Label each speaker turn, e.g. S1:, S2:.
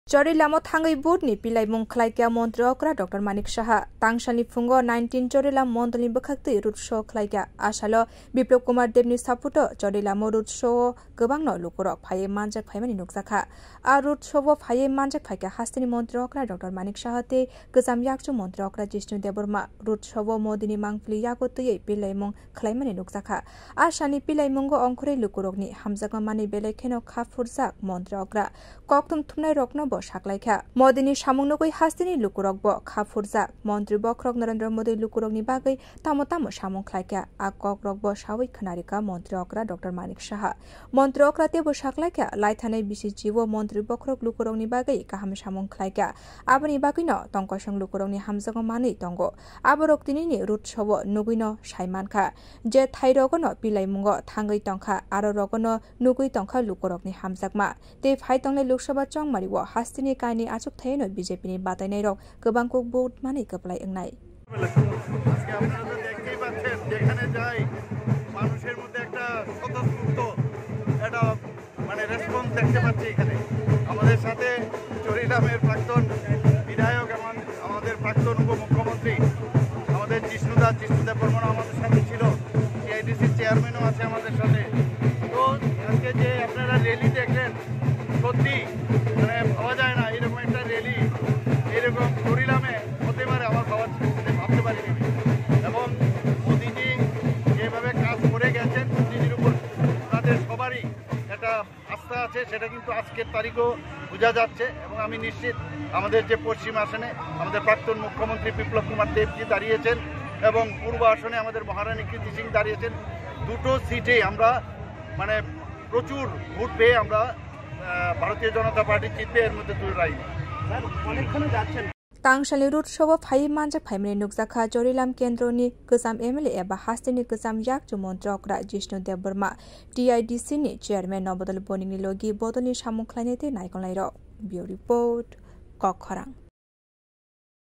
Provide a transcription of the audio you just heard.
S1: Chorilamo thangai budni pilai mung khlaikya mantri okra Dr. Manik Saha tangsalni fungo 19 Chorilam montolni bkhakti road show khlaikya asalo Biplop Kumar Debni saputo Chorilamo road show gobangno lukurok phaye manjak phaimani nukjakha a road show phaye manjak phaikya hastini mantri okra Dr. Manik Saha te gojam yakchu mantri okra Jishnu Deborma road show modini mangpli yakotui pilai mung khlaimani nukjakha asani pilai mungo ongkhore lukurokni hamjakma mani belai kheno khafurjak mantri okra koktum thumnai rokno saklaikha modini samungnokoi hastini lukurok bo khafurjak mantri bokrok Narendra Modi lukurokni bagai tamo samung khlaikha a kokrok bo sawai khnarika mantri okra Dr. Manik Saha mantri okra te bo saklaikha laithanai bisi jiwo mantri bokrok lukurokni bagai kaham samung khlaikha aboni bagino tongkosang lukurokni hamjago manui tongo aborok tinini road show nuguino saimankha je thairogono pilai mungo thangai tongkha aro rogono nugui tongkha lukurokni hamjakma te phaitongle Loksabar chongmari wo hastini kaini achuk thaino BJP ni batainai rok gobangko vote mani kaplai engnai
S2: আজকে আপনারা তো দেখতেই পাচ্ছেন যেখানে যাই মানুষের মধ্যে একটা স্বতঃস্ফূর্ত একটা মানে রেসপন্স দেখতে পাচ্ছি এখানে আমাদের সাথে চরিলামের প্রাক্তন বিধায়ক এবং আমাদের প্রাক্তন উপমুখ্যমন্ত্রী আমাদের জিষ্ণু দেববর্মন আমাদের সাথে ছিল সিআইডিসির চেয়ারম্যানও আছে আমাদের সাথে তো আজকে যে আপনারা র্যালি দেখলেন সত্যি মানে ভাবা যায় না এরকম একটা র্যালি এরকম চরিলামে হতে পারে আমার ভাবার ভাবতে পারিনি এবং মোদিজি যেভাবে কাজ করে গেছেন মোদিজির উপর তাদের সবারই একটা আস্থা আছে সেটা কিন্তু আজকের তারিখও বোঝা যাচ্ছে এবং আমি নিশ্চিত আমাদের যে পশ্চিম আসনে আমাদের প্রাক্তন মুখ্যমন্ত্রী বিপ্লব কুমার দেবজি দাঁড়িয়েছেন এবং পূর্ব আসনে আমাদের মহারানী কীর্তি সিং দাঁড়িয়েছেন দুটো সিটে আমরা মানে প্রচুর ভোট পেয়ে আমরা ভারতীয় জনতা পার্টি জিতবে এর মধ্যে দুই রাই অনেকক্ষণ যাচ্ছেন
S1: Tangshali road show phaye manjak phaimani nukjakha Chorilam kendroni gojam MLA eba hastini gojam yakchu mantri okra Jishnu Deborma TIDC ni chairman Nobodol Boningni logi bodolni samung khlainete naikonlairo Bureau report Kokharang